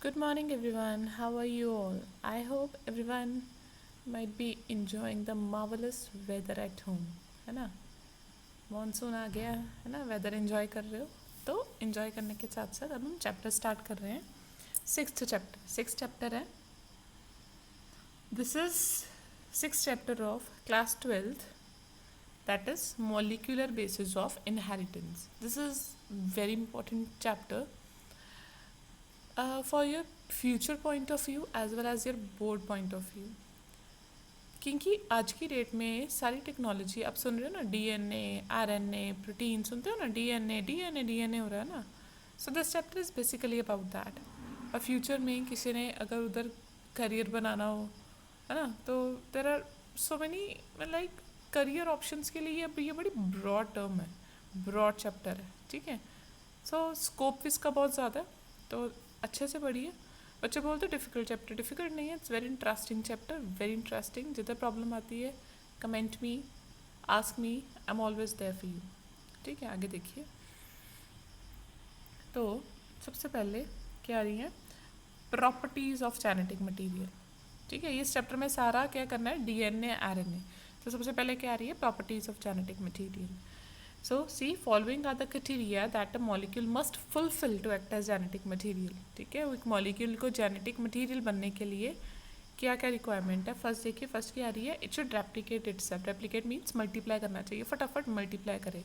Good morning, everyone. How are you all? I hope everyone might be enjoying the marvelous weather at home. है ना? Monsoon आ गया है ना, weather enjoy कर रहे हो तो एंजॉय करने के साथ साथ अब हम चैप्टर स्टार्ट कर रहे हैं. सिक्स चैप्टर है. This is six chapter of class 12th, that is molecular basis of inheritance. This is very important chapter for your future point of view as well as your board point of view. क्योंकि आज की date में सारी technology आप सुन रहे हो ना, DNA, RNA, protein, सुनते हो ना, डीएनए हो रहा है ना. So this chapter is basically about that. और फ्यूचर में किसी ने अगर उधर करियर बनाना हो, है ना, तो there are so many like career options के लिए ये बड़ी ब्रॉड टर्म है, ब्रॉड चैप्टर है. ठीक है. सो स्कोप इसका बहुत ज़्यादा है, तो अच्छे से पढ़िए. बच्चे बोलते डिफ़िकल्ट चैप्टर, डिफ़िकल्ट नहीं है, it's very interesting chapter, very interesting. जिधर प्रॉब्लम आती है comment me, ask me, I am always there for you. ठीक है, आगे देखिए. तो सबसे पहले क्या आ रही है, प्रॉपर्टीज़ ऑफ जेनेटिक मटीरियल. ठीक है, इस चैप्टर में सारा क्या करना है, डीएनए, आरएनए. तो सबसे पहले क्या आ रही है, properties of genetic material. So see, following are the criteria that a molecule must fulfill to act as genetic material. ठीक है, एक मॉलिक्यूल को जेनेटिक मटीरियल बनने के लिए क्या क्या रिक्वायरमेंट है. फर्स्ट देखिए, फर्स्ट क्या आ रही है, it should replicate itself. Replicate means multiply करना चाहिए, फटाफट मल्टीप्लाई करे.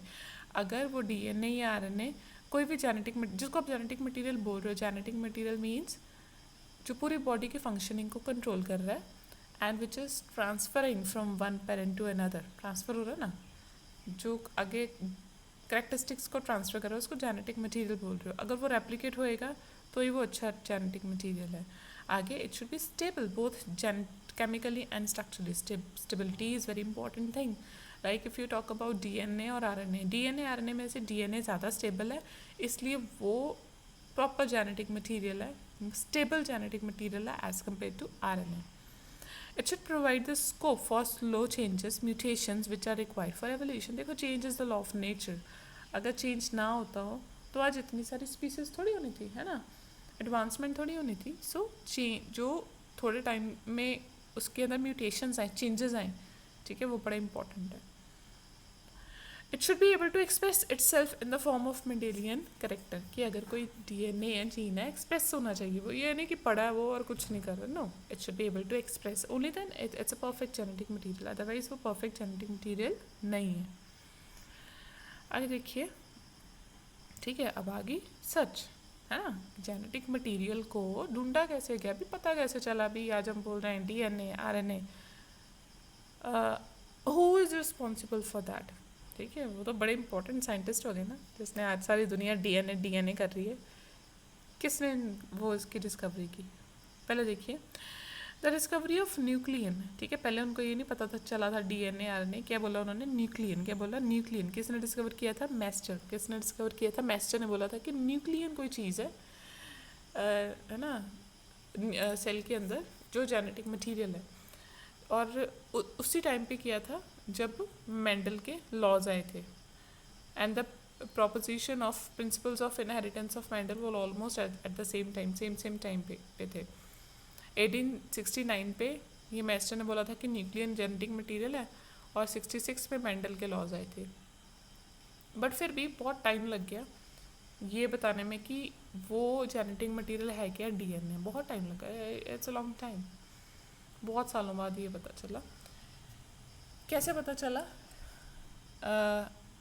अगर वो डीएनए या आरएनए कोई भी जेनेटिक, जिसको आप जेनेटिक मटीरियल बोल रहे हो, जेनेटिक मटीरियल मीन्स जो पूरी बॉडी की फंक्शनिंग को कंट्रोल कर रहा है and which is transferring from one parent to another. Transfer हो रहा है ना, जो आगे करेक्टरिस्टिक्स को ट्रांसफ़र कर रहे हो उसको जेनेटिक मटीरियल बोल रहे हो. अगर वो रेप्लिकेट होएगा तो ही वो अच्छा जेनेटिक मटीरियल है. आगे it should be stable both chemically and structurally. Stability is very important thing. Like if you talk about DNA और आरएनए, डीएनए आरएनए में से डीएनए ज़्यादा स्टेबल है, इसलिए वो प्रॉपर जेनेटिक मटीरियल है, स्टेबल जेनेटिक मटीरियल है as compare to RNA. It should provide the scope for slow changes, mutations which are required for evolution. देखो, change is the law of nature. अगर change ना होता हो तो आज इतनी सारी species थोड़ी होनी थी, है ना, advancement थोड़ी होनी थी. So जो थोड़े टाइम में उसके अंदर mutations आए, changes आए, ठीक है, वो बड़ा important है. It should be able to express itself in the form of Mendelian character. कि अगर कोई डीएनए है, जीन है, एक्सप्रेस होना चाहिए वो, ये नहीं कि पढ़ा है वो और कुछ नहीं कर रहा. No, it should be able to express, only then it's a perfect genetic material. Otherwise वो परफेक्ट जेनेटिक मटीरियल नहीं है. आगे देखिए. ठीक है, अब आगे सच, है ना, जेनेटिक मटीरियल को ढूंढा कैसे गया, अभी पता कैसे चला. अभी आज हम बोल रहे हैं DNA, RNA, who is responsible for that. ठीक है, वो तो बड़े इंपॉर्टेंट साइंटिस्ट हो गए ना, जिसने आज सारी दुनिया डीएनए कर रही है. किसने वो इसकी डिस्कवरी की. पहले देखिए, द डिस्कवरी ऑफ न्यूक्लियन. ठीक है, पहले उनको ये नहीं पता था, चला था डीएनए आरएनए. क्या बोला उन्होंने, न्यूक्लियन. क्या बोला, न्यूक्लियन. किसने डिस्कवर किया था, मैस्टर. किसने डिस्कवर किया था, मैस्टर ने बोला था कि न्यूक्लियन कोई चीज़ है ना, सेल के अंदर जो जेनेटिक मटीरियल है. और उसी टाइम पे किया था जब मेंडल के लॉज आए थे. And the proposition of principles of inheritance of Mendel were almost at the same time, same time पे थे. 1869 पे ये मैस्टर ने बोला था कि न्यूक्लियन जेनेटिक मटीरियल है, और 66 में मेंडल के लॉज आए थे. बट फिर भी बहुत टाइम लग गया ये बताने में कि वो जेनेटिक मटीरियल है क्या, डीएनए. बहुत टाइम लगा, इट्स अ लॉन्ग टाइम. बहुत सालों बाद ये पता चला. कैसे पता चला.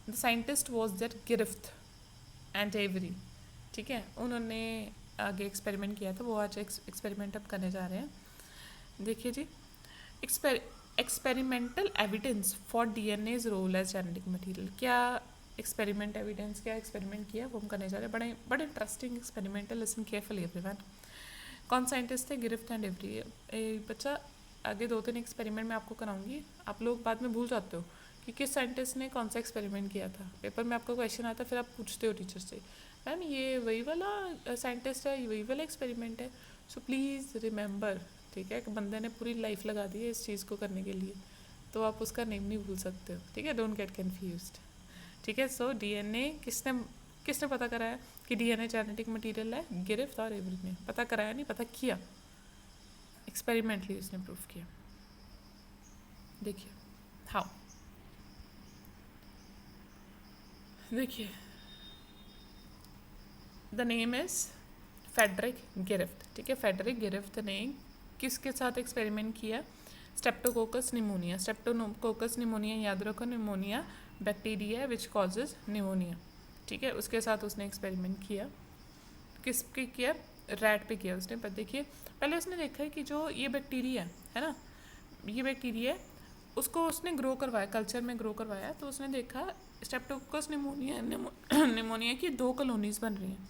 The scientist was that Griffith and Avery. ठीक है, उन्होंने आगे एक्सपेरिमेंट किया था, वो आज एक्सपेरिमेंट अब करने जा रहे हैं. देखिए जी, experimental evidence for DNA's role as genetic material. क्या एक्सपेरिमेंट एविडेंस, क्या एक्सपेरिमेंट किया वो हम करने जा रहे हैं. बड़े इंटरेस्टिंग एक्सपेरिमेंट है, लिसन केयरफुली एवरीवन. कौन साइंटिस्ट थे, गिरिफ्थ एंड एवरी. बच्चा आगे 2-3 एक्सपेरिमेंट मैं आपको कराऊंगी, आप लोग बाद में भूल जाते हो कि किस साइंटिस्ट ने कौन सा एक्सपेरिमेंट किया था. पेपर में आपका क्वेश्चन आता है, फिर आप पूछते हो टीचर से, मैम ये वही वाला साइंटिस्ट है, ये वही वाला एक्सपेरिमेंट है. So please remember. ठीक है, कि बंदे ने पूरी लाइफ लगा दी है इस चीज़ को करने के लिए, तो आप उसका नेम नहीं भूल सकते हो. ठीक है, डोंट गेट कन्फ्यूज्ड. ठीक है, सो डीएनए किसने किसने पता कराया कि डीएनए जेनेटिक मटेरियल है? गिरिफ्त और एवरी ने पता कराया, नहीं पता किया, एक्सपेरिमेंटली उसने प्रूफ किया। देखिए हाउ, देखिए द नेम इज़ फेडरिक गिरिफ्त, ठीक है। फेडरिक गिरिफ्त ने किसके साथ एक्सपेरिमेंट किया? Streptococcus pneumonia. स्ट्रेप्टोकोकस निमोनिया याद रखो, pneumonia bacteria which causes pneumonia, ठीक है। उसके साथ उसने एक्सपेरिमेंट किया। किस पे किया? रैट पे किया उसने। पर देखिए पहले उसने देखा है कि जो ये बैक्टीरिया है ना, ये बैक्टीरिया उसको उसने ग्रो करवाया, कल्चर में ग्रो करवाया, तो उसने देखा स्ट्रेप्टोकोकस निमोनिया निमोनिया की 2 कॉलोनीज बन रही हैं।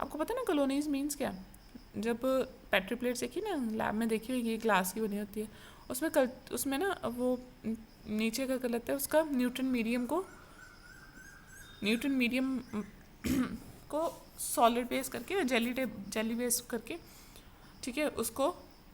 आपको पता है ना कॉलोनीज मीन्स क्या? जब पेट्री प्लेट्स देखी ना लैब में, देखी होगी, ग्लास की बनी होती है, उसमें ना वो नीचे का गलत है, उसका न्यूट्रन मीडियम को सॉलिड बेस करके, जेली बेस करके, ठीक है, उसको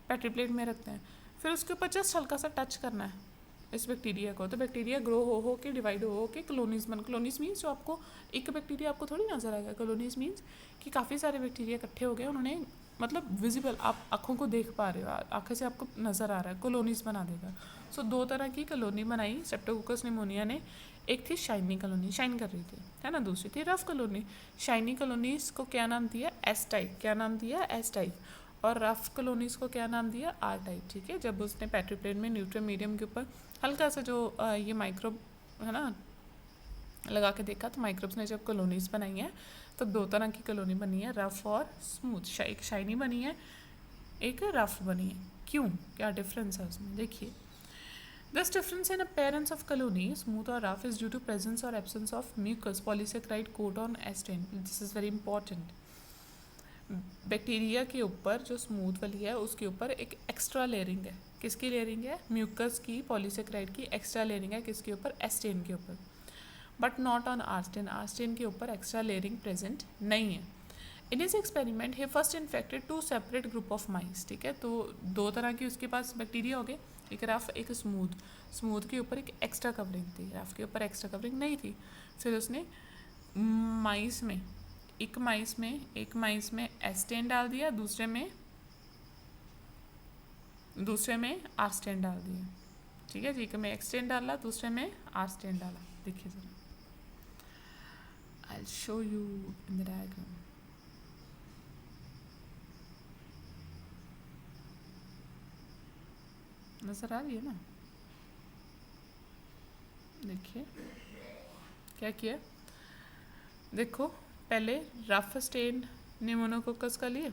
पेट्री प्लेट में रखते हैं। फिर उसके ऊपर जस्ट हल्का सा टच करना है इस बैक्टीरिया को, तो बैक्टीरिया ग्रो हो के डिवाइड हो के कॉलोनीज कॉलोनीज मीन्स जो आपको एक बैक्टीरिया आपको थोड़ी नजर आएगा। कॉलोनीज मीन्स कि काफ़ी सारे बैक्टीरिया इकट्ठे हो गए, उन्होंने मतलब विजिबल, आप आँखों को देख पा रहे हो, आँखें से आपको नज़र आ रहा है, कॉलोनीज बना देगा। सो 2 तरह की कॉलोनी बनाई स्ट्रेप्टोकोकस निमोनिया ने। एक थी शाइनी कॉलोनी, शाइन कर रही थी, है ना, दूसरी थी रफ कॉलोनी। शाइनी कॉलोनीज को क्या नाम दिया? S type. क्या नाम दिया? S type. और रफ कॉलोनीज को क्या नाम दिया? आर टाइप, ठीक है। जब उसने पेट्री प्लेट में न्यूट्रन मीडियम के ऊपर हल्का सा जो ये माइक्रोब है ना लगा के देखा, तो माइक्रोब्स ने जब कॉलोनीज बनाई हैं तो 2 तरह की कॉलोनी बनी है, रफ और स्मूथ। एक शाइनी बनी है, एक रफ बनी है। क्यों? क्या डिफरेंस है उसमें? देखिए, this difference in appearance of colony smooth और rough is due to presence और absence of mucus polysaccharide coat on एस्टेन। This is very important. Bacteria के ऊपर जो स्मूथ वाली है उसके ऊपर एक एक्स्ट्रा लेयरिंग है। किसकी लेयरिंग है? म्यूकस की, पॉलीसेकेराइड की एक्स्ट्रा लेयरिंग है। किसके ऊपर? एस्टेन के ऊपर, बट नॉट ऑन आस्टेन। आस्टेन के ऊपर एक्स्ट्रा लेयरिंग प्रेजेंट नहीं है। इन इस experiment he first infected 2 separate group of mice, ठीक है। तो 2 तरह की उसके पास बैक्टीरिया हो गए, एक रफ एक स्मूथ। स्मूथ के ऊपर एक एक्स्ट्रा कवरिंग थी, रफ के ऊपर एक्स्ट्रा कवरिंग नहीं थी। फिर उसने माइस में एक माइस में एस्टेन डाल दिया, दूसरे में आर्स्टेन डाल दिया, ठीक है। एक में एक्सटेन डाला, दूसरे में आर्स्टेन डाला। देखिए जरा, I'll show you in the diagram. नजर आ रही है ना? देखिए क्या किया, देखो पहले रफ स्टेन निमोनोकोकस का लिया,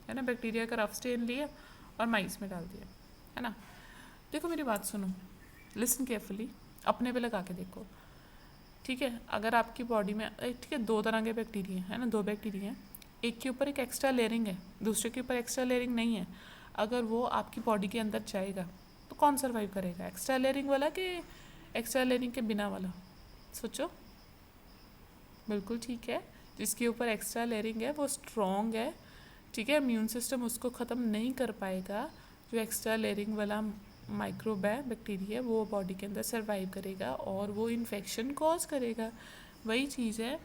है ना, बैक्टीरिया का रफ स्टेन लिया और माइस में डाल दिया, है ना। देखो मेरी बात सुनो, लिसन केयरफुली, अपने पे लगा के देखो, ठीक है। अगर आपकी बॉडी में, ठीक है, 2 तरह के बैक्टीरिया है ना, 2 बैक्टीरिया हैं, एक के ऊपर एक एक्स्ट्रा लेयरिंग है, दूसरे के ऊपर एक्स्ट्रा लेयरिंग नहीं है। अगर वो आपकी बॉडी के अंदर जाएगा तो कौन सर्वाइव करेगा? एक्स्ट्रा लेयरिंग वाला कि एक्स्ट्रा लेयरिंग के बिना वाला? सोचो। बिल्कुल ठीक है, जिसके ऊपर एक्स्ट्रा लेयरिंग है वो स्ट्रॉन्ग है, ठीक है, इम्यून सिस्टम उसको ख़त्म नहीं कर पाएगा। जो एक्स्ट्रा लेयरिंग वाला माइक्रोब है, बैक्टीरिया, वो बॉडी के अंदर सर्वाइव करेगा और वो इन्फेक्शन कॉज करेगा। वही चीज़ है,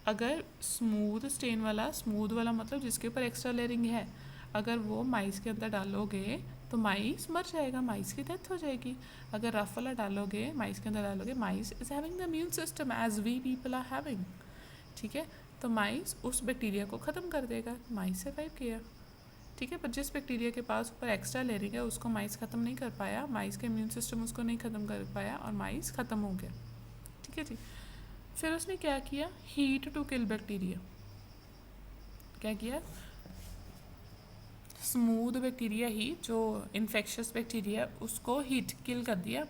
अगर स्मूथ वाला मतलब जिसके ऊपर एक्स्ट्रा लेयरिंग है, अगर वो माइस के अंदर डालोगे तो माइस मर जाएगा, माइस की डेथ हो जाएगी। अगर रफ वाला डालोगे, माइस के अंदर डालोगे, mice is having the immune system as we people are having, ठीक है। तो माइस उस बैक्टीरिया को ख़त्म कर देगा, माइस सर्वाइव किया, ठीक है। पर जिस बैक्टीरिया के पास ऊपर एक्स्ट्रा लेयरिंग है उसको माइस ख़त्म नहीं कर पाया, माइस का इम्यून सिस्टम उसको नहीं ख़त्म कर पाया और माइस ख़त्म हो गया, ठीक है जी। फिर उसने क्या किया? Heat to kill bacteria. क्या किया? स्मूथ बैक्टीरिया ही, जो इन्फेक्शस बैक्टीरिया, उसको हीट किल कर दिया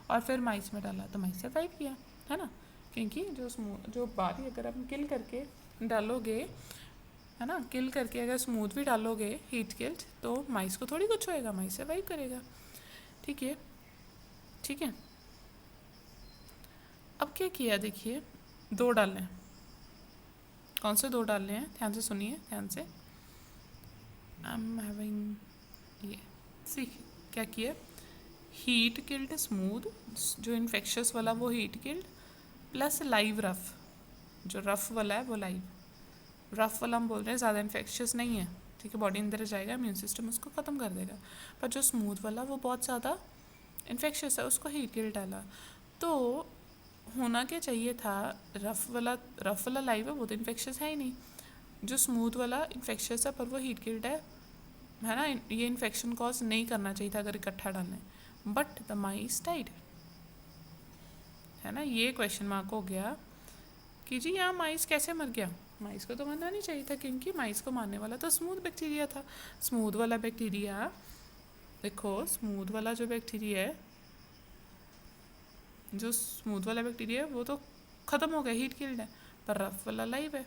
और फिर माइस में डाला, तो माइस सर्वाइव किया, है ना। क्योंकि जो बारी अगर आप किल करके डालोगे, है ना, किल करके अगर स्मूथ भी डालोगे हीट किल्ड, तो माइस को थोड़ी कुछ होएगा, माइस सर्वाइव करेगा, ठीक है, ठीक है। अब क्या किया? देखिए 2 डालने हैं। कौन से 2 डालने हैं? ध्यान से सुनिए, ध्यान से। आई एम हैविंग ये, सीख क्या किया? हीट किल्ड स्मूथ, जो इन्फेक्शस वाला वो heat killed, plus live rough, जो रफ वाला है वो लाइव। रफ वाला हम बोल रहे हैं ज़्यादा इन्फेक्शियस नहीं है, ठीक है, बॉडी अंदर जाएगा, इम्यून सिस्टम उसको ख़त्म कर देगा। पर जो स्मूथ वाला वो बहुत ज़्यादा इन्फेक्शियस है, उसको हीट किल डाला। तो होना क्या चाहिए था, रफ वाला लाइव है, वो तो इन्फेक्शियस है ही नहीं। जो स्मूथ वाला इन्फेक्शियस है पर वो हीट किल्ड है ना, ये इन्फेक्शन कॉज नहीं करना चाहिए था अगर इकट्ठा डालना है। बट द माइस डाइड, है ना, ये क्वेश्चन मार्क हो गया कि जी यहाँ माइस कैसे मर गया। माइस को तो मरना नहीं चाहिए था, क्योंकि माइस को मारने वाला तो स्मूथ बैक्टीरिया था। स्मूथ वाला बैक्टीरिया, देखो स्मूथ वाला जो बैक्टीरिया है, जो स्मूथ वाला बैक्टीरिया है वो तो ख़त्म हो गया, हीट किल्ड है। पर रफ वाला लाइव है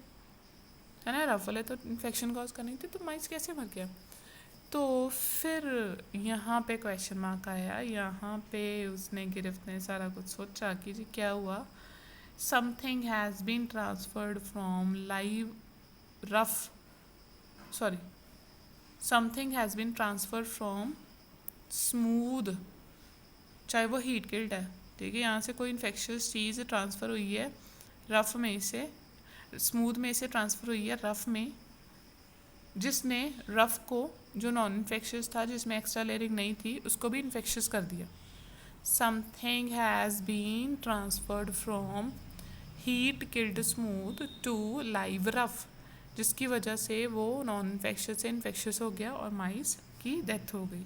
ना, रफ वाले तो इन्फेक्शन कॉज करनी थी, तो माइस कैसे मर गया। तो फिर यहाँ पे क्वेश्चन मार्क आया, यहाँ पे उसने गिरफ्त ने सारा कुछ सोचा कि जी क्या हुआ, something has been transferred from live rough, sorry, something has been transferred from smooth, चाहे वो हीट किल्ड है, ठीक है, यहाँ से कोई इन्फेक्शियस चीज़ ट्रांसफ़र हुई है रफ में से, स्मूथ में से ट्रांसफ़र हुई है रफ में, जिसने रफ को, जो नॉन इन्फेक्शियस था, जिसमें एक्स्ट्रा लेयरिंग नहीं थी, उसको भी इन्फेक्शियस कर दिया। Something has been transferred from heat killed smooth to live rough, जिसकी वजह से वो नॉन इन्फेक्शियस से इन्फेक्शियस हो गया और माइस की डेथ हो गई।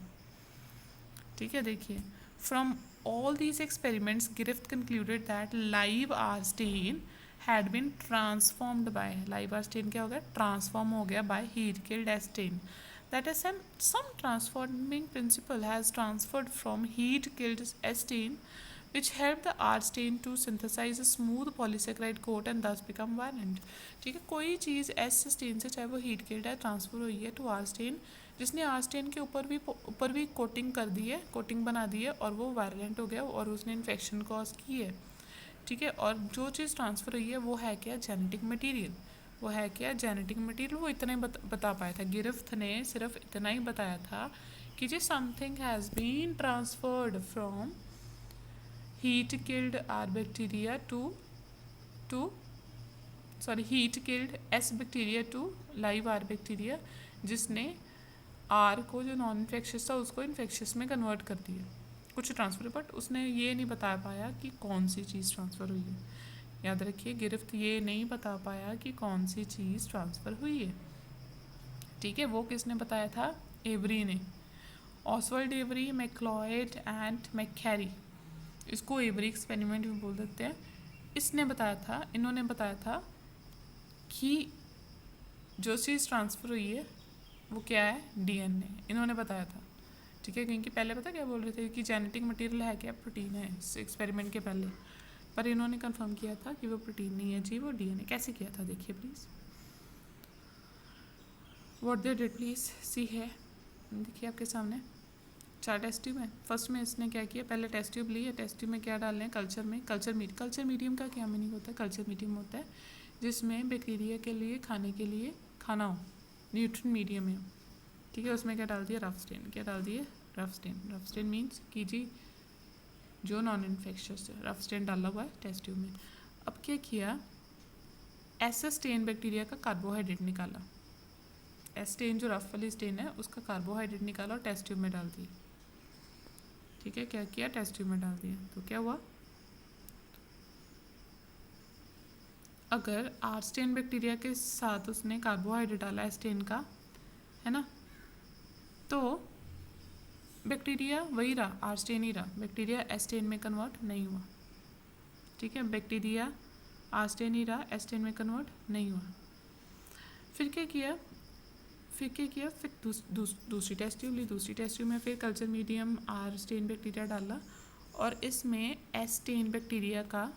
ठीक है, देखिए, from all these experiments, Griffith concluded that live arsine had been transformed by, live arsine क्या हो गया, transform हो गया by heat killed astine, that is some transforming principle has transferred from heat killed astine which help the arsine to synthesize a smooth polysaccharide coat and thus become violent। ठीक है, कोई चीज़ S stand से, चाहे वो heat killed है, transfer हुई है to आर्स्टेन, जिसने आर्स्टेन के ऊपर भी कोटिंग कर दी है, कोटिंग बना दी है, और वो वायलेंट हो गया और उसने इन्फेक्शन कॉज की है। ठीक है, और जो चीज़ ट्रांसफ़र हुई है वो है क्या, जेनेटिक मटीरियल। वो है क्या, जेनेटिक मटीरियल। वो इतना ही बता पाया था, गिरफ्त ने सिर्फ इतना ही बताया था कि जी something has been transferred from heat killed R bacteria to heat killed S bacteria to live R bacteria, जिसने आर को, जो नॉन इन्फेक्शियस था, उसको इन्फेक्शियस में कन्वर्ट कर दिया, कुछ ट्रांसफ़र। बट उसने ये नहीं बता पाया कि कौन सी चीज़ ट्रांसफ़र हुई है। याद रखिए, गिरफ्त ये नहीं बता पाया कि कौन सी चीज़ ट्रांसफ़र हुई है। ठीक है, वो किसने बताया था, एवरी ने, ऑसवर्ल्ड एवरी, मैक्लॉयड एंड मैकैरी, इसको एवरी एक्सपेरिमेंट भी बोल देते हैं। इसने बताया था, इन्होंने बताया था कि जो चीज़ ट्रांसफ़र हुई है वो क्या है, डीएनए, इन्होंने बताया था। ठीक है, क्योंकि पहले पता क्या बोल रहे थे कि जेनेटिक मटेरियल है क्या, प्रोटीन है, इस एक्सपेरिमेंट के पहले, पर इन्होंने कंफर्म किया था कि वो प्रोटीन नहीं है जी, वो डीएनए। कैसे किया था, देखिए please, what they did, please see है, देखिए आपके सामने 4 टेस्ट ट्यूब है। फर्स्ट में इसने क्या किया, पहले टेस्ट ट्यूब ली है, टेस्ट ट्यूब में क्या डाल रहे हैं, कल्चर में, कल्चर मीडियम का क्या मीनिंग होता है, कल्चर मीडियम होता है जिसमें बैक्टीरिया के लिए खाने के लिए खाना हो, न्यूट्रिएंट मीडियम है। ठीक है, उसमें क्या डाल दिया, रफ स्टेन, क्या डाल दिए, rough strain. Rough strain means कि जी जो नॉन इन्फेक्शियस है, रफ स्टेन डाला हुआ है टेस्ट ट्यूब में। अब क्या किया, ऐसा स्टेन बैक्टीरिया का कार्बोहाइड्रेट निकाला, स्टेन जो रफ वाली स्टेन है उसका कार्बोहाइड्रेट निकाला और टेस्ट ट्यूब में डाल दिया। ठीक है, क्या किया, टेस्ट ट्यूब में डाल दिया, तो क्या हुआ, अगर आर स्टेन बैक्टीरिया के साथ उसने कार्बोहाइड्रेट डाला स्टेन का, है ना, तो बैक्टीरिया वही रहा, आर स्टेन ही रहा, बैक्टीरिया एस्टेन में कन्वर्ट नहीं हुआ। ठीक है, बैक्टीरिया आर स्टेन ही रहा, एस्टेन में कन्वर्ट नहीं हुआ। फिर क्या किया, फिर दूसरी टेस्ट ट्यूब ली, दूसरी टेस्ट ट्यूब में फिर culture medium R strain bacteria डाला, और इसमें एस्टेन बैक्टीरिया का,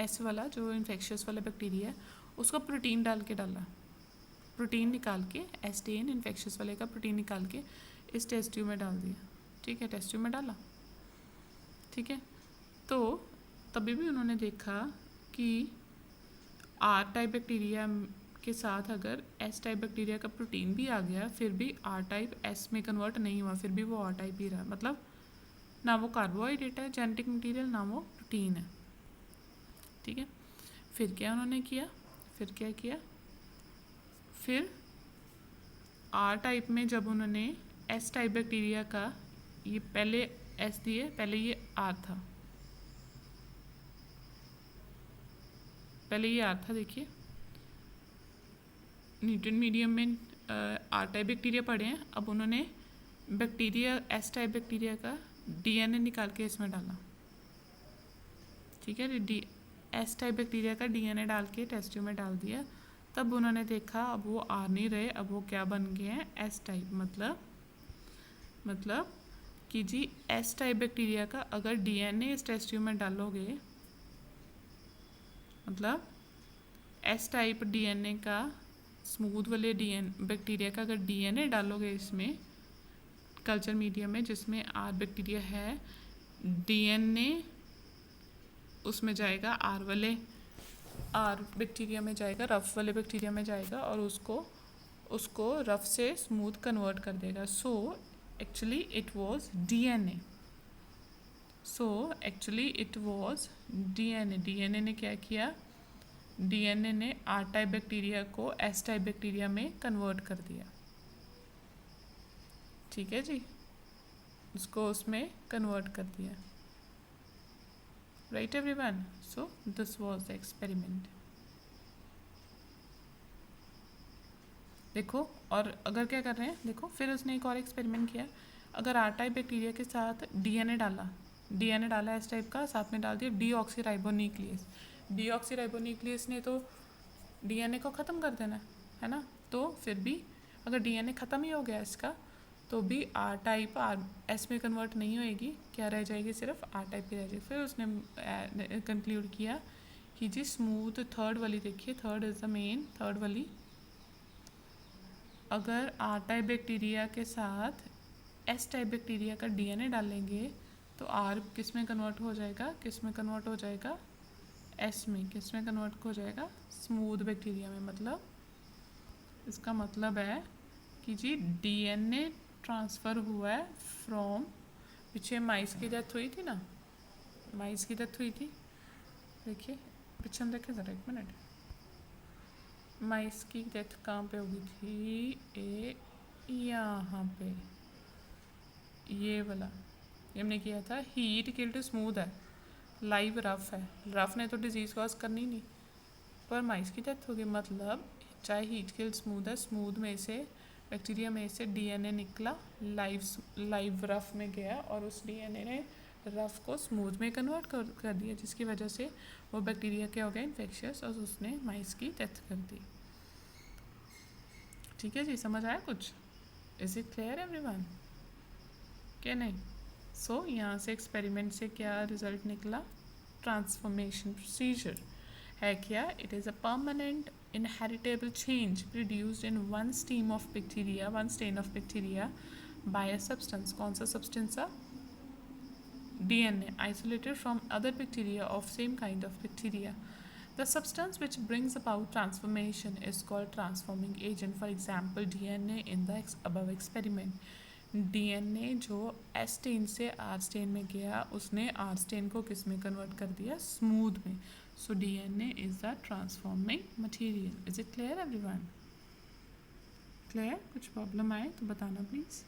एस वाला जो इन्फेक्शियस वाला बैक्टीरिया है उसका प्रोटीन डाल के डाला, प्रोटीन निकाल के, एस्टेन इन्फेक्शियस वाले का प्रोटीन निकाल के इस टेस्ट ट्यूब में डाल दिया। ठीक है, टेस्ट ट्यूब में डाला। ठीक है, तो तभी भी उन्होंने देखा कि आर टाइप बैक्टीरिया के साथ अगर एस टाइप बैक्टीरिया का प्रोटीन भी आ गया, फिर भी आर टाइप एस में कन्वर्ट नहीं हुआ, फिर भी वो आर टाइप ही रहा, मतलब ना वो कार्बोहाइड्रेट है जेनेटिक मटीरियल, ना वो प्रोटीन है। ठीक है, फिर क्या उन्होंने किया, फिर क्या किया, फिर आर टाइप में जब उन्होंने एस टाइप बैक्टीरिया का, ये पहले एस दिए, पहले ये आर था, पहले ये आर था, देखिए न्यूट्रन मीडियम में आर टाइप बैक्टीरिया पढ़े हैं, अब उन्होंने बैक्टीरिया एस टाइप बैक्टीरिया का डीएनए निकाल के इसमें डाला, ठीक है, डी एस टाइप बैक्टीरिया का डीएनए डाल के टेस्ट ट्यूब में डाल दिया। तब उन्होंने देखा अब वो आर नहीं रहे, अब वो क्या बन गए हैं, एस टाइप। मतलब कि जी एस टाइप बैक्टीरिया का अगर डीएनए इस टेस्ट ट्यूब में डालोगे, मतलब एस टाइप डीएनए का, स्मूथ वाले बैक्टीरिया का अगर डीएनए डालोगे इसमें कल्चर मीडियम में जिसमें आर बैक्टीरिया है, डीएनए उसमें जाएगा आर बैक्टीरिया में जाएगा, रफ वाले बैक्टीरिया में जाएगा और उसको रफ से स्मूथ कन्वर्ट कर देगा। So actually it was DNA. DNA ने क्या किया, डीएनए ने आर टाइप बैक्टीरिया को एस टाइप बैक्टीरिया में कन्वर्ट कर दिया, ठीक है जी, उसको उसमें कन्वर्ट कर दिया। Right everyone, so this was the experiment. देखो, और अगर क्या कर रहे हैं, देखो फिर उसने एक और एक्सपेरिमेंट किया, अगर आर टाइप बैक्टीरिया के साथ डीएनए डाला एस टाइप का, साथ में डाल दिया डीऑक्सीराइबोन्यूक्लियस। डीऑक्सीराइबोन्यूक्लियस ने तो डीएनए को ख़त्म कर देना है ना, तो फिर भी अगर डीएनए ख़त्म ही हो गया इसका, तो भी आर टाइप आर एस में कन्वर्ट नहीं होएगी, क्या रह जाएगी, सिर्फ आर टाइप की रह जाएगी। फिर उसने कंक्लूड किया कि जी स्मूथ थर्ड वाली, देखिए third is the main, third वाली, अगर आर टाइप बैक्टीरिया के साथ एस टाइप बैक्टीरिया का डीएनए डालेंगे तो आर किस में कन्वर्ट हो जाएगा, एस में, किस में कन्वर्ट हो जाएगा, स्मूथ बैक्टीरिया में। मतलब इसका मतलब है कि जी डीएनए ट्रांसफ़र हुआ है फ्रॉम, पीछे माइस की डेथ हुई थी ना, देखिए पीछे देखें ज़रा, एक मिनट, माइस की डेथ कहाँ पे होगी थी, यहाँ पे, ये वाला हमने किया था, हीट किल्ड स्मूथ है, लाइव रफ है, रफ ने तो डिजीज़ कॉज करनी नहीं, पर माइस की डेथ होगी। मतलब चाहे हीट किल्ड स्मूथ है, स्मूथ में से बैक्टीरिया में से डीएनए निकला, लाइव रफ में गया और उस डीएनए ने रफ को स्मूथ में कन्वर्ट कर दिया, जिसकी वजह से वो बैक्टीरिया क्या हो गया, इन्फेक्शियस, और उसने माइस की डेथ कर दी। ठीक है जी, समझ आया कुछ? Is it clear everyone? क्या नहीं? सो यहाँ से एक्सपेरिमेंट से क्या रिजल्ट निकला, ट्रांसफॉर्मेशन प्रोसीजर है क्या, it is a permanent inheritable change produced in one strain of bacteria by a substance. कौन सा substance है? DNA isolated from other bacteria of same kind of bacteria. The substance which brings about transformation is called transforming agent. For example, DNA in the above experiment. DNA जो S stand से R stand में गया, उसने R stand को किस में convert कर दिया, स्मूथ में। So DNA is the transforming material. Is it clear everyone? Clear? कुछ प्रॉब्लम आए तो बताना प्लीज़।